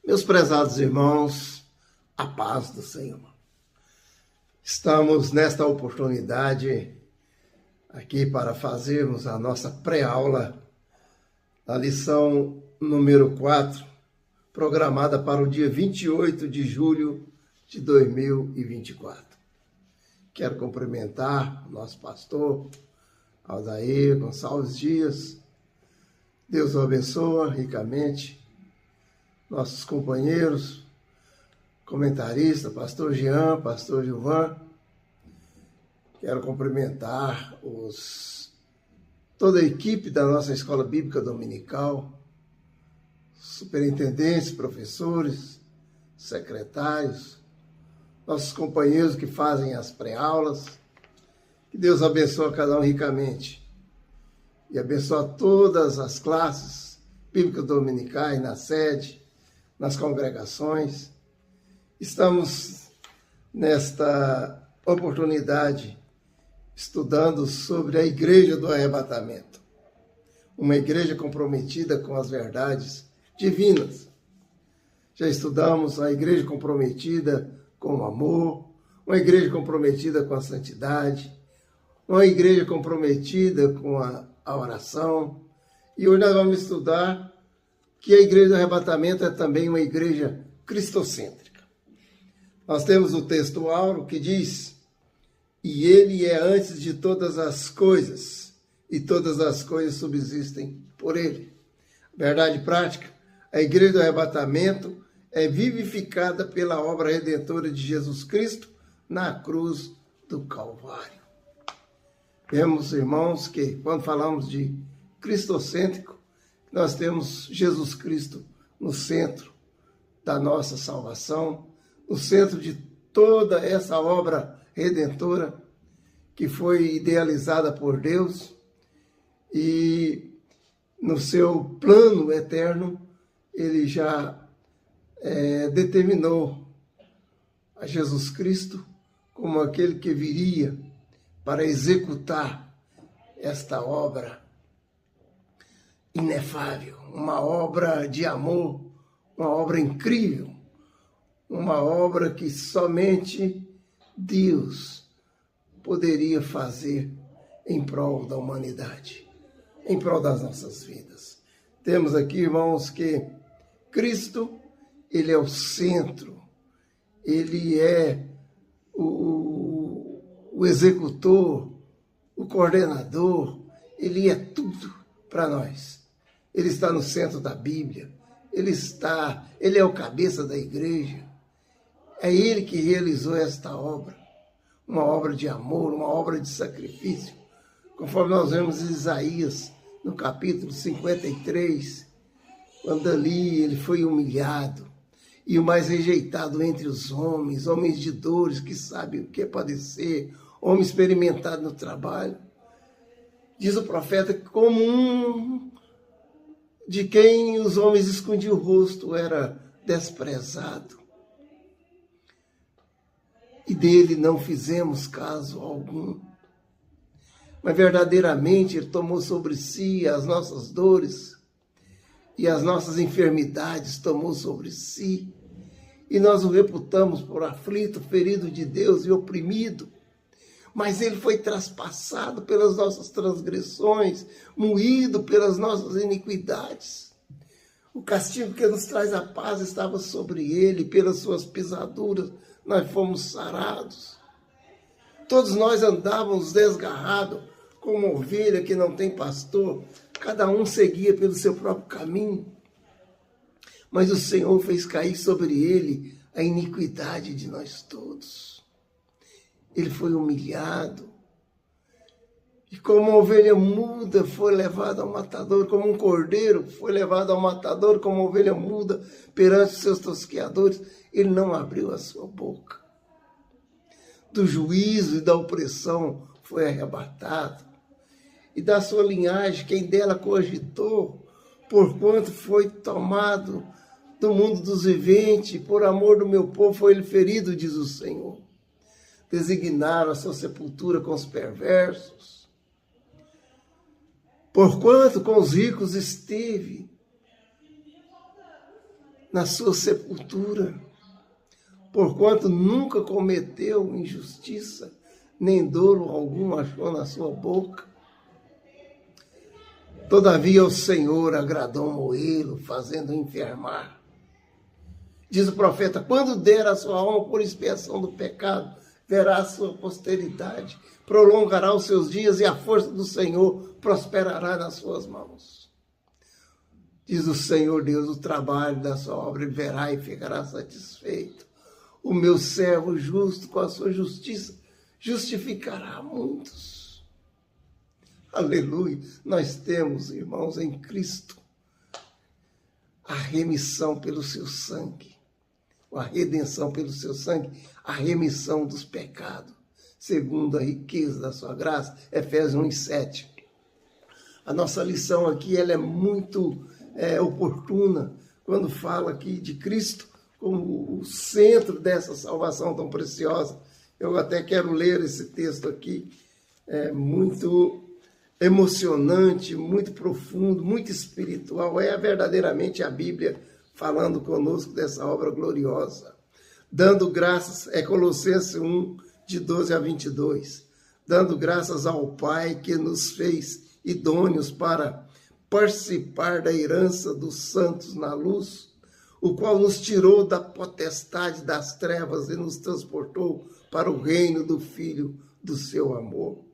Meus prezados irmãos, a paz do Senhor. Estamos nesta oportunidade aqui para fazermos a nossa pré-aula da lição número 4, programada para o dia 28 de julho de 2024. Quero cumprimentar o nosso pastor, Aldair Gonçalves Dias. Deus o abençoe ricamente. Nossos companheiros, comentaristas, pastor Jean, pastor Gilvan. Quero cumprimentar toda a equipe da nossa Escola Bíblica Dominical, superintendentes, professores, secretários, nossos companheiros que fazem as pré-aulas. Que Deus abençoe cada um ricamente e abençoe todas as classes bíblicas dominicais na sede, nas congregações. Estamos nesta oportunidade estudando sobre a Igreja do Arrebatamento, uma igreja comprometida com as verdades divinas. Já estudamos a igreja comprometida com o amor, uma igreja comprometida com a santidade, uma igreja comprometida com a oração. E hoje nós vamos estudar que a Igreja do Arrebatamento é também uma igreja cristocêntrica. Nós temos o texto áureo que diz: e ele é antes de todas as coisas, e todas as coisas subsistem por ele. Verdade prática, a Igreja do Arrebatamento é vivificada pela obra redentora de Jesus Cristo na cruz do Calvário. Vemos, irmãos, que quando falamos de cristocêntrico, nós temos Jesus Cristo no centro da nossa salvação, no centro de toda essa obra redentora que foi idealizada por Deus e no seu plano eterno ele já determinou a Jesus Cristo como aquele que viria para executar esta obra inefável, uma obra de amor, uma obra incrível, uma obra que somente Deus poderia fazer em prol da humanidade, em prol das nossas vidas. Temos aqui, irmãos, que Cristo, ele é o centro, ele é o executor, o coordenador, ele é tudo para nós. Ele está no centro da Bíblia, ele é o cabeça da igreja. É ele que realizou esta obra, uma obra de amor, uma obra de sacrifício. Conforme nós vemos em Isaías, no capítulo 53, quando ali ele foi humilhado e o mais rejeitado entre os homens, homens de dores que sabem o que é padecer, homem experimentado no trabalho. Diz o profeta que como de quem os homens escondiam o rosto era desprezado. E dele não fizemos caso algum. Mas verdadeiramente ele tomou sobre si as nossas dores e as nossas enfermidades tomou sobre si. E nós o reputamos por aflito, ferido de Deus e oprimido. Mas ele foi traspassado pelas nossas transgressões, moído pelas nossas iniquidades. O castigo que nos traz a paz estava sobre ele, pelas suas pisaduras nós fomos sarados. Todos nós andávamos desgarrados, como ovelha que não tem pastor, cada um seguia pelo seu próprio caminho. Mas o Senhor fez cair sobre ele a iniquidade de nós todos. Ele foi humilhado. E como uma ovelha muda foi levado ao matador, como um cordeiro foi levado ao matador, como uma ovelha muda perante os seus tosqueadores, ele não abriu a sua boca. Do juízo e da opressão foi arrebatado. E da sua linhagem, quem dela cogitou, porquanto foi tomado do mundo dos viventes, por amor do meu povo foi ele ferido, diz o Senhor. Designaram a sua sepultura com os perversos. Porquanto com os ricos esteve, na sua sepultura, porquanto nunca cometeu injustiça, nem dolo algum achou na sua boca. Todavia o Senhor agradou moê-lo, fazendo enfermar. Diz o profeta, quando der a sua alma por expiação do pecado, verá a sua posteridade, prolongará os seus dias e a força do Senhor prosperará nas suas mãos. Diz o Senhor Deus, o trabalho da sua obra ele verá e ficará satisfeito. O meu servo justo com a sua justiça justificará muitos. Aleluia! Nós temos, irmãos, em Cristo, a remissão pelo seu sangue, a redenção pelo seu sangue, a remissão dos pecados, segundo a riqueza da sua graça, Efésios 1:7. A nossa lição aqui ela é muito oportuna, quando fala aqui de Cristo como o centro dessa salvação tão preciosa. Eu até quero ler esse texto aqui, muito emocionante, muito profundo, muito espiritual. É verdadeiramente a Bíblia falando conosco dessa obra gloriosa. Dando graças, Colossenses 1, de 12 a 22. Dando graças ao Pai que nos fez idôneos para participar da herança dos santos na luz, o qual nos tirou da potestade das trevas e nos transportou para o reino do Filho do seu amor,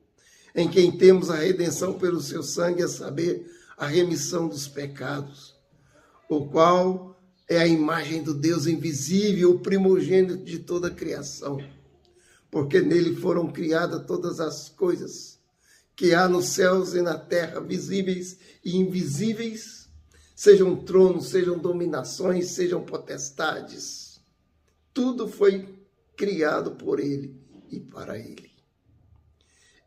em quem temos a redenção pelo seu sangue, a saber, a remissão dos pecados, o qual é a imagem do Deus invisível, o primogênito de toda a criação, porque nele foram criadas todas as coisas que há nos céus e na terra, visíveis e invisíveis, sejam tronos, sejam dominações, sejam potestades. Tudo foi criado por ele e para ele.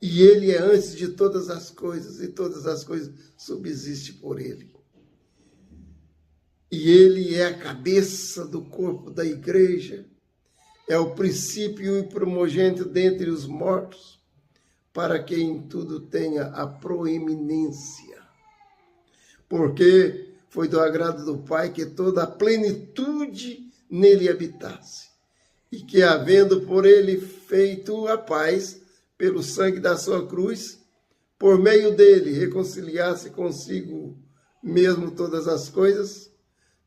E ele é antes de todas as coisas, e todas as coisas subsistem por ele. E ele é a cabeça do corpo da igreja, é o princípio e primogênito dentre os mortos, para que em tudo tenha a proeminência. Porque foi do agrado do Pai que toda a plenitude nele habitasse, e que, havendo por ele feito a paz, pelo sangue da sua cruz, por meio dele reconciliasse consigo mesmo todas as coisas,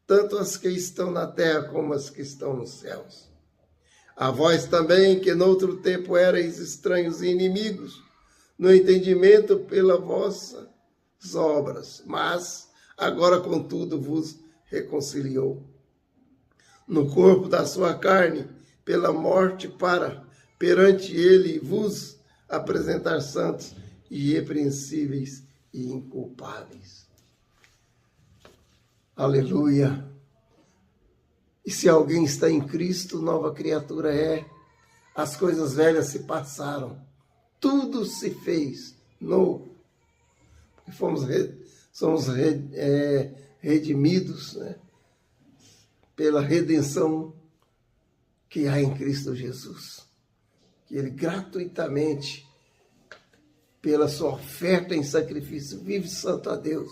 tanto as que estão na terra como as que estão nos céus. A vós também, que noutro tempo erais estranhos e inimigos, no entendimento pelas vossas obras, mas agora, contudo, vos reconciliou no corpo da sua carne, pela morte, para, perante ele, vos apresentar santos, irrepreensíveis e inculpáveis. Aleluia! E se alguém está em Cristo, nova criatura é. As coisas velhas se passaram, tudo se fez novo. Somos redimidos, né, pela redenção que há em Cristo Jesus. Que ele gratuitamente, pela sua oferta em sacrifício vivo e santo a Deus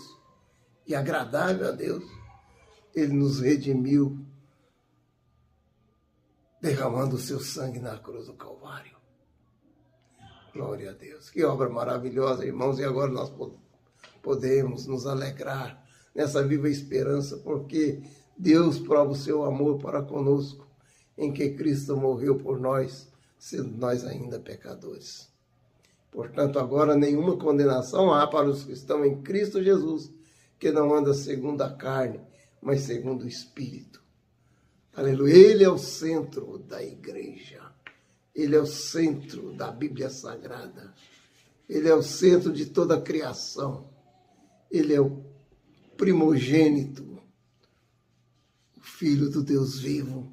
e agradável a Deus, ele nos redimiu, derramando o seu sangue na cruz do Calvário. Glória a Deus. Que obra maravilhosa, irmãos. E agora nós podemos nos alegrar nessa viva esperança, porque Deus prova o seu amor para conosco, em que Cristo morreu por nós, sendo nós ainda pecadores. Portanto, agora nenhuma condenação há para os que estão em Cristo Jesus, que não anda segundo a carne, mas segundo o Espírito. Aleluia. Ele é o centro da igreja. Ele é o centro da Bíblia Sagrada. Ele é o centro de toda a criação. Ele é o primogênito, o Filho do Deus vivo,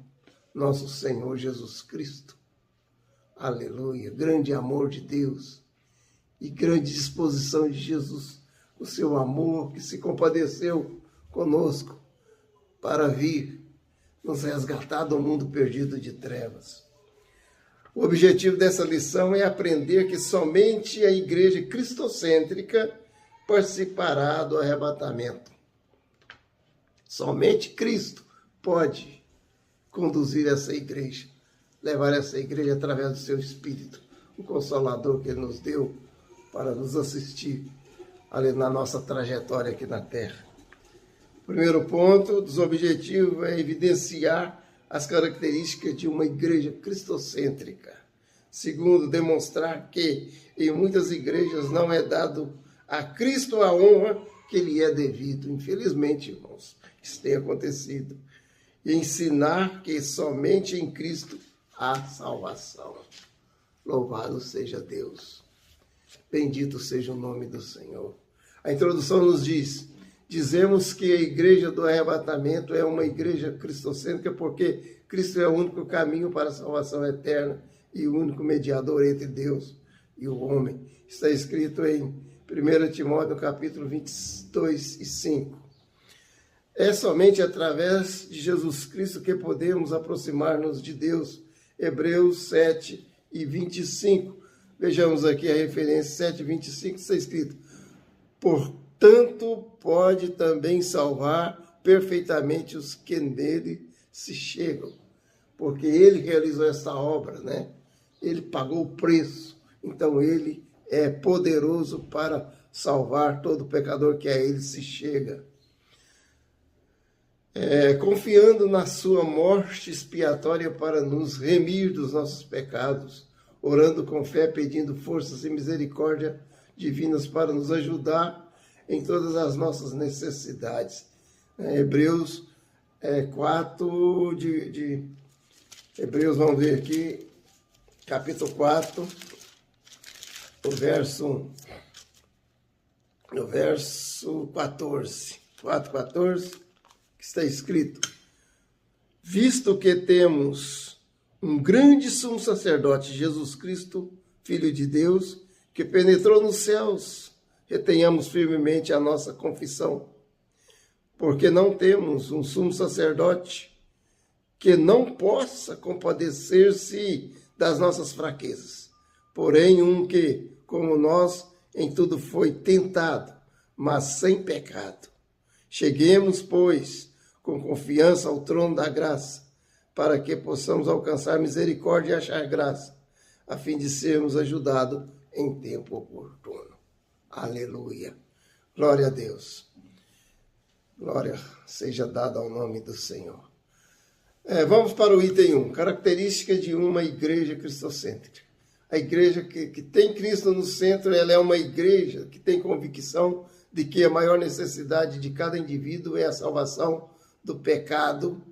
nosso Senhor Jesus Cristo. Aleluia. Grande amor de Deus e grande disposição de Jesus, o seu amor que se compadeceu conosco para vir nos resgatar do mundo perdido de trevas. O objetivo dessa lição é aprender que somente a igreja cristocêntrica participará do arrebatamento. Somente Cristo pode conduzir essa igreja, levar essa igreja através do seu Espírito, o Consolador que Ele nos deu para nos assistir ali na nossa trajetória aqui na Terra. Primeiro ponto dos objetivos é evidenciar as características de uma igreja cristocêntrica. Segundo, demonstrar que em muitas igrejas não é dado a Cristo a honra que lhe é devido. Infelizmente, irmãos, isso tem acontecido. E ensinar que somente em Cristo há salvação. Louvado seja Deus. Bendito seja o nome do Senhor. A introdução nos diz: dizemos que a igreja do arrebatamento é uma igreja cristocêntrica porque Cristo é o único caminho para a salvação eterna e o único mediador entre Deus e o homem. Está escrito em 1 Timóteo, capítulo 22:5. É somente através de Jesus Cristo que podemos aproximar-nos de Deus. Hebreus 7:25. Vejamos aqui a referência 7:25, está escrito: portanto, pode também salvar perfeitamente os que nele se chegam. Porque ele realizou essa obra, né? Ele pagou o preço. Então, ele é poderoso para salvar todo pecador que a ele se chega. Confiando na sua morte expiatória para nos remir dos nossos pecados, orando com fé, pedindo forças e misericórdia divinas para nos ajudar em todas as nossas necessidades. Hebreus 4, Hebreus, vamos ver aqui, capítulo 4, o verso 14, 4:14, que está escrito: visto que temos um grande sumo sacerdote, Jesus Cristo, Filho de Deus, que penetrou nos céus, retenhamos firmemente a nossa confissão, porque não temos um sumo sacerdote que não possa compadecer-se das nossas fraquezas, porém um que, como nós, em tudo foi tentado, mas sem pecado. Cheguemos, pois, com confiança ao trono da graça, para que possamos alcançar misericórdia e achar graça, a fim de sermos ajudados em tempo oportuno. Aleluia. Glória a Deus. Glória seja dada ao nome do Senhor. Vamos para o item 1. Características de uma igreja cristocêntrica. A igreja que tem Cristo no centro, ela é uma igreja que tem convicção de que a maior necessidade de cada indivíduo é a salvação do pecado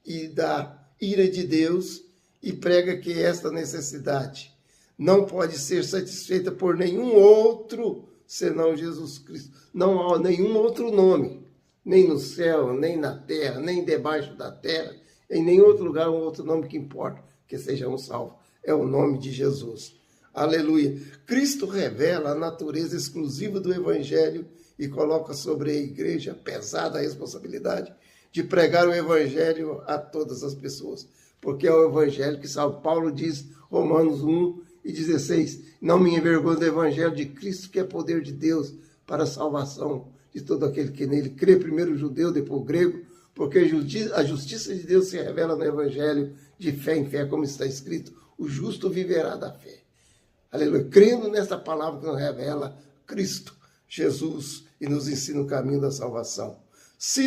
e da ira de Deus, e prega que esta necessidade não pode ser satisfeita por nenhum outro senão Jesus Cristo. Não há nenhum outro nome, nem no céu, nem na terra, nem debaixo da terra, em nenhum outro lugar, um outro nome que importa que sejamos salvos. É o nome de Jesus. Aleluia. Cristo revela a natureza exclusiva do Evangelho e coloca sobre a igreja pesada a responsabilidade de pregar o Evangelho a todas as pessoas. Porque é o Evangelho que salva. Paulo diz, Romanos 1:16, não me envergonho do Evangelho de Cristo, que é poder de Deus para a salvação de todo aquele que nele crê, primeiro o judeu, depois o grego, porque a justiça de Deus se revela no Evangelho de fé em fé, como está escrito, o justo viverá da fé. Aleluia. Crendo nesta palavra que nos revela Cristo, Jesus, e nos ensina o caminho da salvação. Se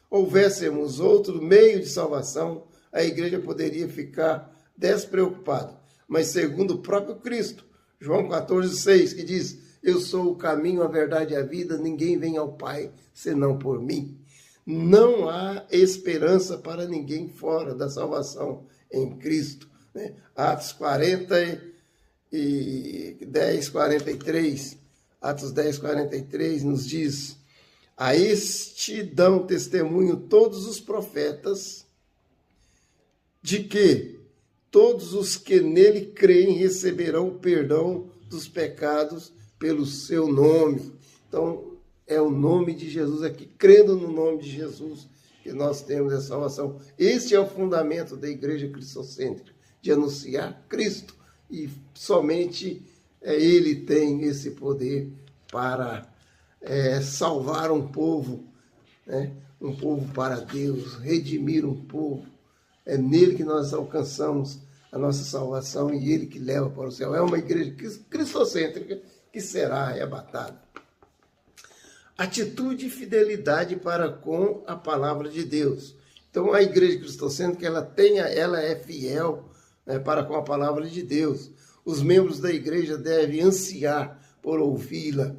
houvéssemos outro meio de salvação, a igreja poderia ficar despreocupada. Mas segundo o próprio Cristo, João 14:6, que diz, eu sou o caminho, a verdade e a vida, ninguém vem ao Pai senão por mim. Não há esperança para ninguém fora da salvação em Cristo. Atos 40 e 10:43, Atos 10:43 nos diz, a este dão testemunho todos os profetas, de que todos os que nele creem receberão o perdão dos pecados pelo seu nome. Então, é o nome de Jesus aqui, crendo no nome de Jesus, que nós temos a salvação. Este é o fundamento da igreja cristocêntrica, de anunciar Cristo. E somente ele tem esse poder para salvar um povo, né? um povo para Deus, redimir um povo. É nele que nós alcançamos a nossa salvação e ele que leva para o céu. É uma igreja cristocêntrica que será arrebatada. Atitude e fidelidade para com a palavra de Deus. Então, a igreja cristocêntrica, ela é fiel, né, para com a palavra de Deus. Os membros da igreja devem ansiar por ouvi-la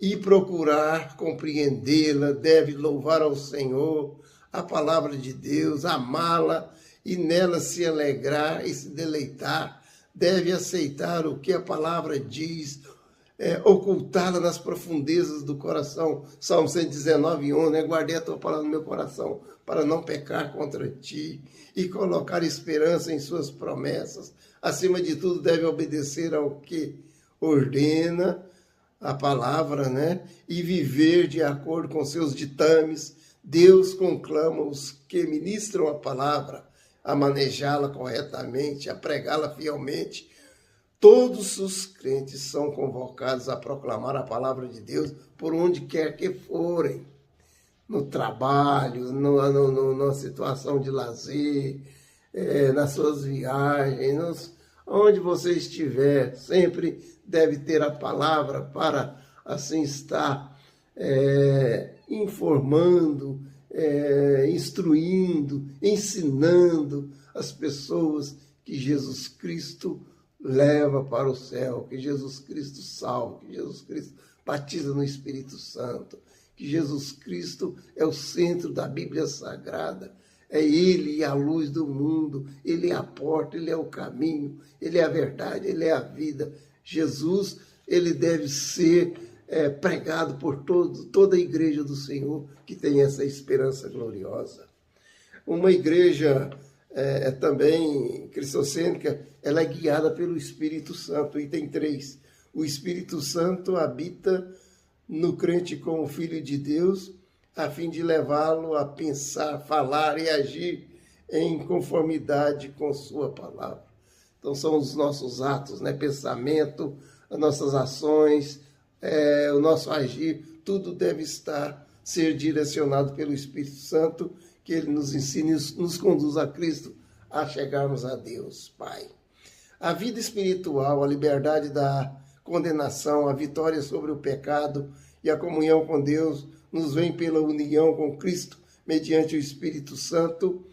e procurar compreendê-la, deve louvar ao Senhor, a palavra de Deus, amá-la e nela se alegrar e se deleitar, deve aceitar o que a palavra diz, ocultá-la nas profundezas do coração. Salmo 119, 11, né? Guardei a tua palavra no meu coração para não pecar contra ti e colocar esperança em suas promessas. Acima de tudo, deve obedecer ao que ordena a palavra, né? E viver de acordo com seus ditames. Deus conclama os que ministram a palavra a manejá-la corretamente, a pregá-la fielmente. Todos os crentes são convocados a proclamar a palavra de Deus por onde quer que forem, no trabalho, na situação de lazer, nas suas viagens, onde você estiver, sempre deve ter a palavra para assim estar informando, instruindo, ensinando as pessoas que Jesus Cristo leva para o céu, que Jesus Cristo salva, que Jesus Cristo batiza no Espírito Santo, que Jesus Cristo é o centro da Bíblia Sagrada, é Ele a luz do mundo, Ele é a porta, Ele é o caminho, Ele é a verdade, Ele é a vida. Jesus, Ele deve ser pregado por toda a igreja do Senhor que tem essa esperança gloriosa. Uma igreja também cristocêntrica, ela é guiada pelo Espírito Santo. Item 3. O Espírito Santo habita no crente como Filho de Deus, a fim de levá-lo a pensar, falar e agir em conformidade com sua palavra. Então são os nossos atos, né? Pensamento, as nossas ações, o nosso agir, tudo deve ser direcionado pelo Espírito Santo, que Ele nos ensine, nos conduz a Cristo, a chegarmos a Deus, Pai. A vida espiritual, a liberdade da condenação, a vitória sobre o pecado e a comunhão com Deus nos vem pela união com Cristo, mediante o Espírito Santo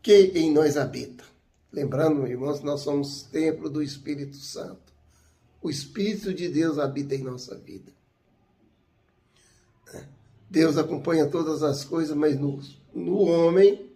que em nós habita. Lembrando, irmãos, nós somos templo do Espírito Santo. O Espírito de Deus habita em nossa vida. Deus acompanha todas as coisas, mas no homem,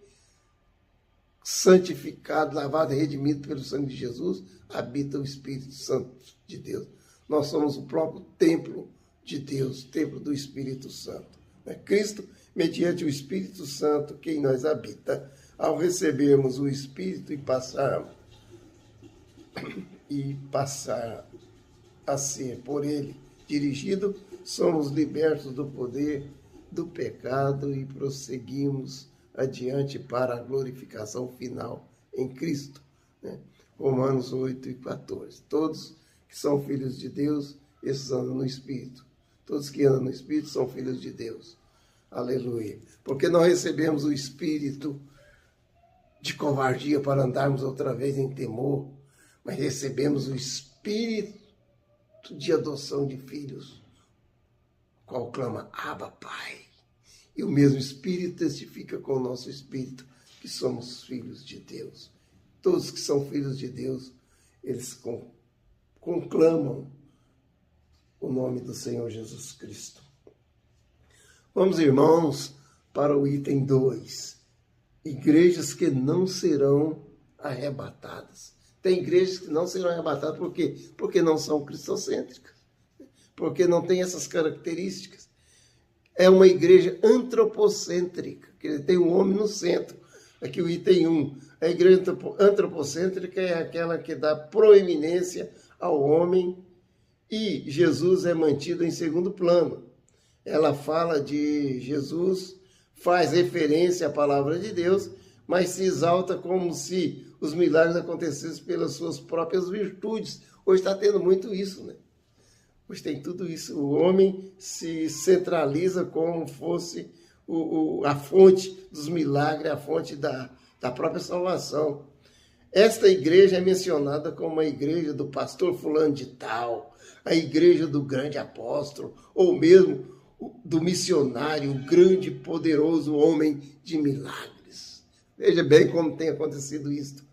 santificado, lavado e redimido pelo sangue de Jesus, habita o Espírito Santo de Deus. Nós somos o próprio templo de Deus, templo do Espírito Santo. Cristo, mediante o Espírito Santo que em nós habita, ao recebermos o Espírito e passar a ser por Ele dirigido, somos libertos do poder do pecado e prosseguimos adiante para a glorificação final em Cristo. Romanos 8 e 14. Todos que são filhos de Deus, esses andam no Espírito. Todos que andam no Espírito são filhos de Deus. Aleluia. Porque não recebemos o Espírito de covardia para andarmos outra vez em temor, mas recebemos o Espírito de adoção de filhos, qual clama, Abba, Pai. E o mesmo Espírito testifica com o nosso Espírito que somos filhos de Deus. Todos que são filhos de Deus, eles conclamam o nome do Senhor Jesus Cristo. Vamos, irmãos, para o item 2. Igrejas que não serão arrebatadas. Tem igrejas que não serão arrebatadas, por quê? Porque não são cristocêntricas. Porque não tem essas características. É uma igreja antropocêntrica, que tem o homem no centro. Aqui o item 1. A igreja antropocêntrica é aquela que dá proeminência ao homem e Jesus é mantido em segundo plano. Ela fala de Jesus, faz referência à palavra de Deus, mas se exalta como se os milagres acontecessem pelas suas próprias virtudes. Hoje está tendo muito isso, né? Hoje tem tudo isso. O homem se centraliza como fosse a fonte dos milagres, a fonte da própria salvação. Esta igreja é mencionada como a igreja do pastor fulano de tal, a igreja do grande apóstolo, ou mesmo do missionário, o grande e poderoso homem de milagres. Veja bem como tem acontecido isto.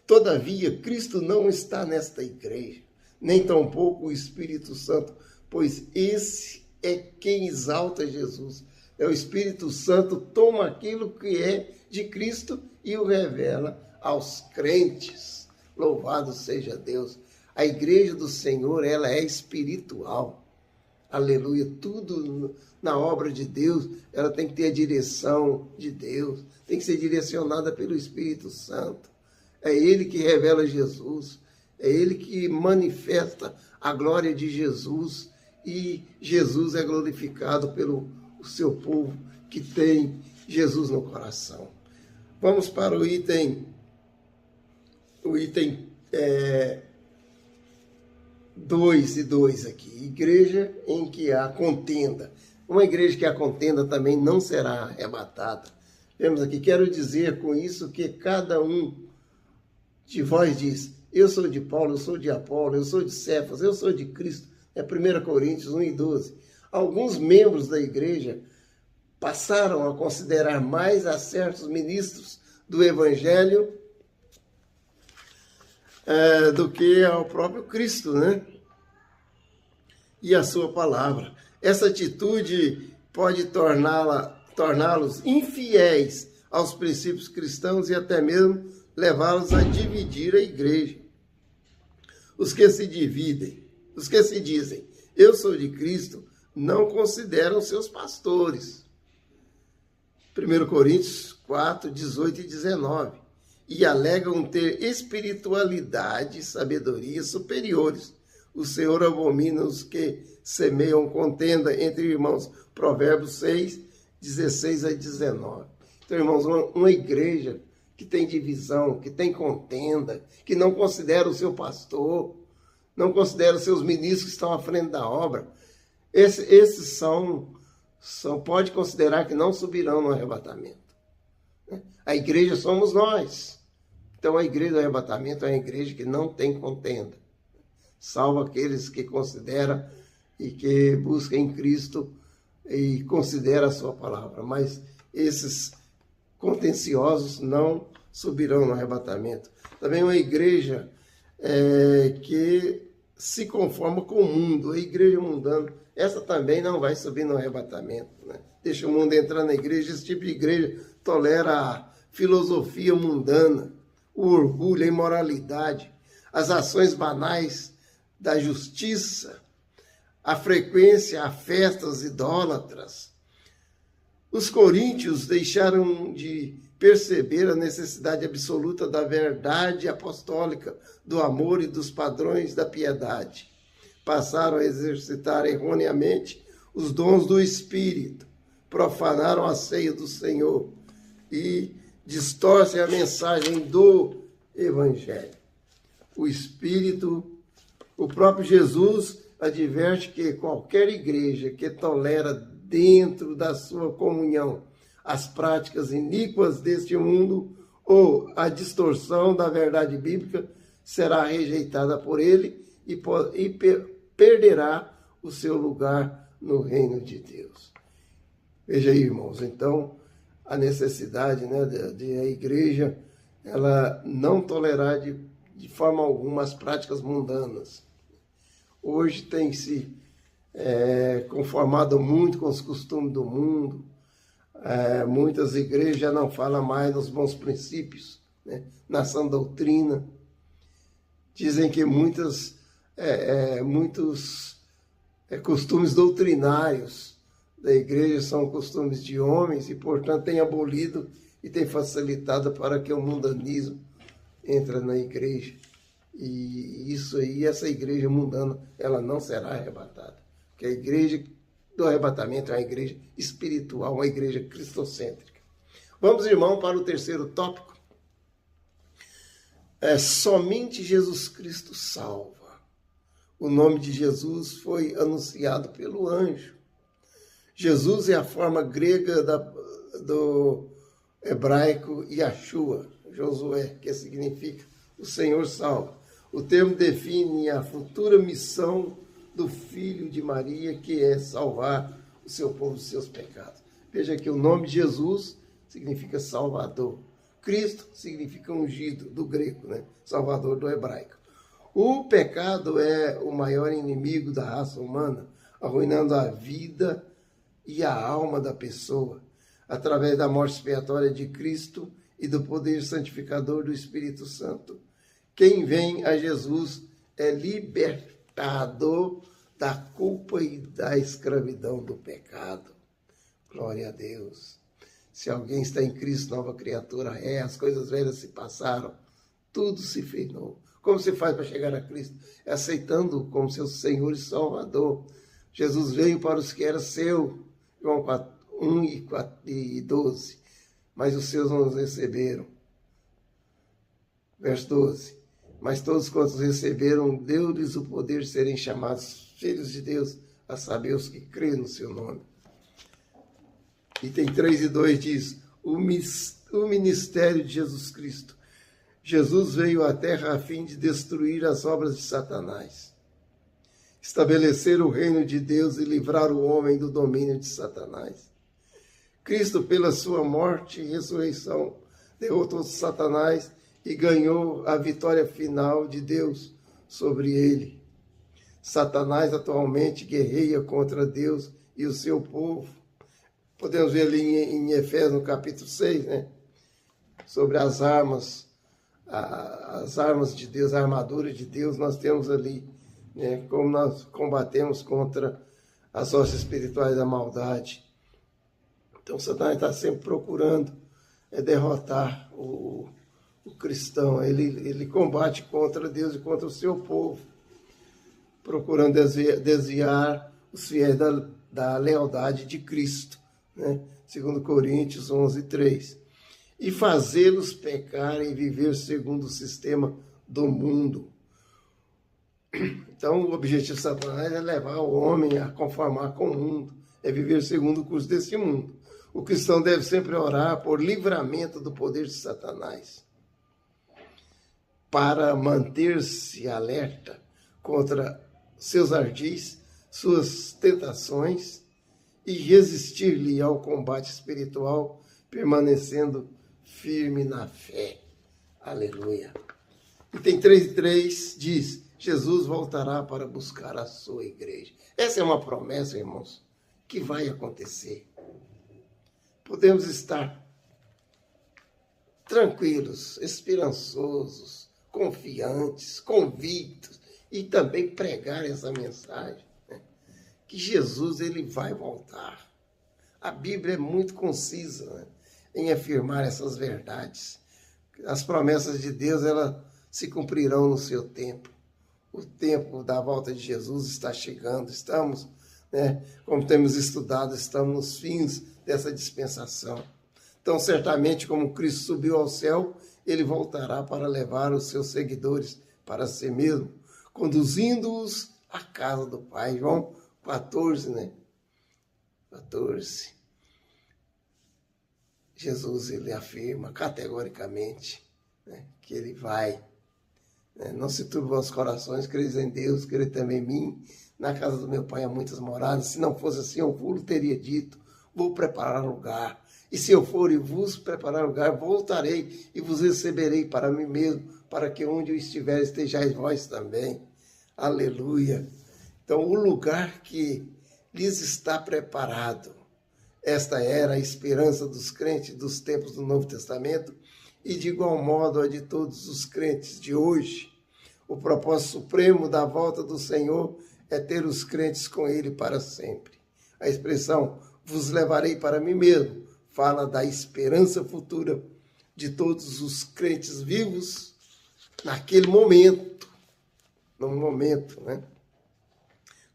Todavia, Cristo não está nesta igreja, nem tampouco o Espírito Santo, pois esse é quem exalta Jesus. É o Espírito Santo toma aquilo que é de Cristo e o revela aos crentes. Louvado seja Deus. A igreja do Senhor, ela é espiritual. Aleluia. Tudo na obra de Deus, ela tem que ter a direção de Deus. Tem que ser direcionada pelo Espírito Santo. É Ele que revela Jesus. É Ele que manifesta a glória de Jesus. E Jesus é glorificado pelo seu povo que tem Jesus no coração. Vamos para o item 2 e 2 aqui. Igreja em que há contenda. Uma igreja que há contenda também não será arrebatada. Vemos aqui, quero dizer com isso que cada um de vós diz, eu sou de Paulo, eu sou de Apolo, eu sou de Cefas, eu sou de Cristo. É 1 Coríntios 1 e 12. Alguns membros da igreja passaram a considerar mais a certos ministros do Evangelho do que ao próprio Cristo, né? E a sua palavra. Essa atitude pode torná-los infiéis aos princípios cristãos e até mesmo levá-los a dividir a igreja. Os que se dizem, eu sou de Cristo, não consideram seus pastores. 1 Coríntios 4, 18 e 19. E alegam ter espiritualidade e sabedoria superiores. O Senhor abomina os que semeiam contenda entre irmãos. Provérbios 6, 16 a 19. Então, irmãos, uma igreja que tem divisão, que tem contenda, que não considera o seu pastor, não considera os seus ministros que estão à frente da obra, esses pode considerar que não subirão no arrebatamento. A igreja somos nós. Então, a igreja do arrebatamento é uma igreja que não tem contenda. Salvo aqueles que consideram e que buscam em Cristo e consideram a sua palavra. Mas esses contenciosos não subirão no arrebatamento. Também uma igreja que se conforma com o mundo, a igreja mundana, essa também não vai subir no arrebatamento, né? Deixa o mundo entrar na igreja. Esse tipo de igreja tolera a filosofia mundana, o orgulho, a imoralidade, as ações banais da justiça, a frequência a festas idólatras. Os coríntios deixaram de perceber a necessidade absoluta da verdade apostólica, do amor e dos padrões da piedade. Passaram a exercitar erroneamente os dons do Espírito, profanaram a ceia do Senhor e distorcem a mensagem do Evangelho. O próprio Jesus adverte que qualquer igreja que tolera dentro da sua comunhão as práticas iníquas deste mundo ou a distorção da verdade bíblica será rejeitada por ele e perderá o seu lugar no reino de Deus. Veja aí, irmãos, então, a necessidade, né, de a igreja ela não tolerar de forma alguma as práticas mundanas. Hoje tem se conformado muito com os costumes do mundo. Muitas igrejas já não falam mais nos bons princípios, né, na sã doutrina. Dizem que muitos costumes doutrinários da igreja são costumes de homens e, portanto, tem abolido e tem facilitado para que o mundanismo entre na igreja. E isso aí, essa igreja mundana, ela não será arrebatada. Porque a igreja do arrebatamento é uma igreja espiritual, uma igreja cristocêntrica. Vamos, irmão, para o terceiro tópico. Somente Jesus Cristo salva. O nome de Jesus foi anunciado pelo anjo. Jesus é a forma grega do hebraico Yahshua, Josué, que significa o Senhor salva. O termo define a futura missão do Filho de Maria, que é salvar o seu povo dos seus pecados. Veja que o nome de Jesus significa Salvador. Cristo significa ungido, do grego, né? Salvador do hebraico. O pecado é o maior inimigo da raça humana, arruinando a vida e a alma da pessoa, através da morte expiatória de Cristo e do poder santificador do Espírito Santo. Quem vem a Jesus é libertado da culpa e da escravidão do pecado. Glória a Deus. Se alguém está em Cristo, nova criatura é, as coisas velhas se passaram, tudo se fez novo. Como se faz para chegar a Cristo? É aceitando-o como seu Senhor e Salvador. Jesus veio para os que eram seu, João 1 e 12, mas os seus não os receberam. Verso 12. Mas todos quantos receberam, deu-lhes o poder de serem chamados filhos de Deus, a saber, os que creem no seu nome. Item 3 e 2 diz, o ministério de Jesus Cristo. Jesus veio à terra a fim de destruir as obras de Satanás, estabelecer o reino de Deus e livrar o homem do domínio de Satanás. Cristo, pela sua morte e ressurreição, derrotou Satanás e ganhou a vitória final de Deus sobre ele. Satanás atualmente guerreia contra Deus e o seu povo. Podemos ver ali em Efésios, no capítulo 6, né? Sobre as armas de Deus, a armadura de Deus, nós temos ali, né? Como nós combatemos contra as hostes espirituais da maldade. Então, Satanás está sempre procurando derrotar o cristão. Ele combate contra Deus e contra o seu povo, procurando desviar os fiéis da lealdade de Cristo, né? 2 Coríntios 11, 3. E fazê-los pecar e viver segundo o sistema do mundo. Então, o objetivo de Satanás é levar o homem a conformar com o mundo, é viver segundo o curso desse mundo. O cristão deve sempre orar por livramento do poder de Satanás, para manter-se alerta contra seus ardis, suas tentações e resistir-lhe ao combate espiritual, permanecendo firme na fé. Aleluia. Item 3:3 diz, Jesus voltará para buscar a sua igreja. Essa é uma promessa, irmãos, que vai acontecer. Podemos estar tranquilos, esperançosos, confiantes, convictos e também pregar essa mensagem, né? Que Jesus ele vai voltar. A Bíblia é muito concisa, né, em afirmar essas verdades. As promessas de Deus elas se cumprirão no seu tempo. O tempo da volta de Jesus está chegando. Estamos, né, como temos estudado, estamos nos fins dessa dispensação. Então, certamente, como Cristo subiu ao céu, ele voltará para levar os seus seguidores para si mesmo, conduzindo-os à casa do Pai. João 14, né? 14. Jesus, ele afirma categoricamente, né, que ele vai. Né? Não se turbe os vossos corações, creis em Deus, creis também em mim. Na casa do meu Pai há muitas moradas. Se não fosse assim, eu vos teria dito, vou preparar lugar. E se eu for e vos preparar lugar, voltarei e vos receberei para mim mesmo, para que onde eu estiver estejais vós também. Aleluia. Então, o lugar que lhes está preparado, esta era a esperança dos crentes dos tempos do Novo Testamento e, de igual modo, a de todos os crentes de hoje. O propósito supremo da volta do Senhor é ter os crentes com Ele para sempre. A expressão, vos levarei para mim mesmo, fala da esperança futura de todos os crentes vivos naquele momento, né?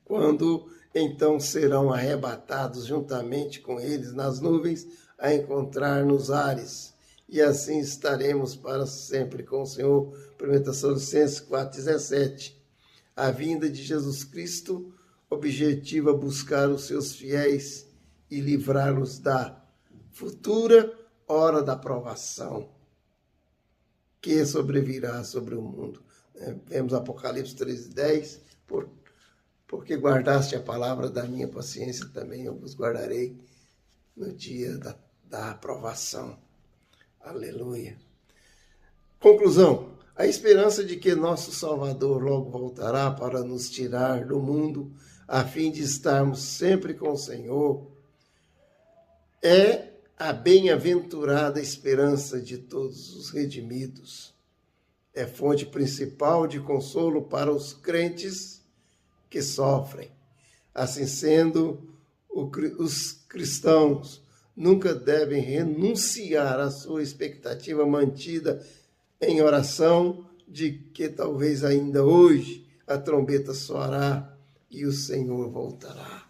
Quando então serão arrebatados juntamente com eles nas nuvens a encontrar nos ares, e assim estaremos para sempre com o Senhor. 1 Tessalonicenses 4,17. A vinda de Jesus Cristo objetiva buscar os seus fiéis e livrá-los da futura hora da provação que sobrevirá sobre o mundo. Vemos Apocalipse 13:10, porque guardaste a palavra da minha paciência, também eu vos guardarei no dia da aprovação. Aleluia. Conclusão. A esperança de que nosso Salvador logo voltará para nos tirar do mundo, a fim de estarmos sempre com o Senhor, é a bem-aventurada esperança de todos os redimidos. É fonte principal de consolo para os crentes que sofrem. Assim sendo, os cristãos nunca devem renunciar à sua expectativa mantida em oração de que talvez ainda hoje a trombeta soará e o Senhor voltará.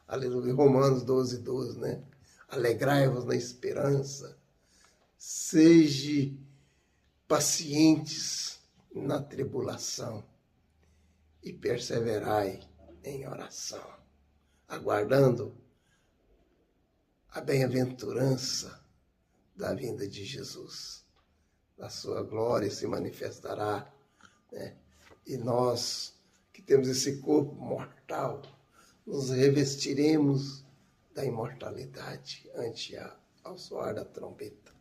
Aleluia. Romanos 12:12, né? Alegrai-vos na esperança, sejam pacientes na tribulação e perseverai em oração, aguardando a bem-aventurança da vinda de Jesus. A sua glória se manifestará, né? E nós, que temos esse corpo mortal, nos revestiremos da imortalidade ante ao soar da trombeta.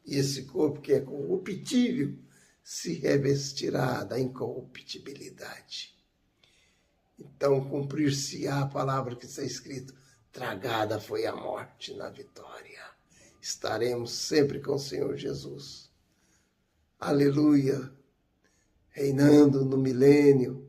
E esse corpo que é corruptível se revestirá da incorruptibilidade. Então, cumprir-se-á a palavra que está escrito: tragada foi a morte na vitória. Estaremos sempre com o Senhor Jesus. Aleluia, reinando no milênio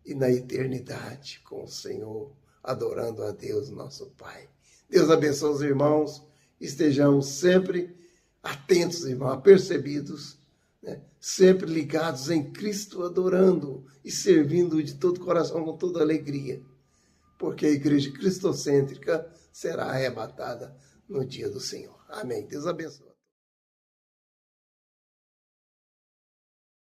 e na eternidade com o Senhor, adorando a Deus, nosso Pai. Deus abençoe os irmãos, estejamos sempre atentos, irmãos, apercebidos, né? Sempre ligados em Cristo, adorando e servindo de todo coração, com toda alegria, porque a igreja cristocêntrica será arrebatada no dia do Senhor. Amém. Deus abençoe.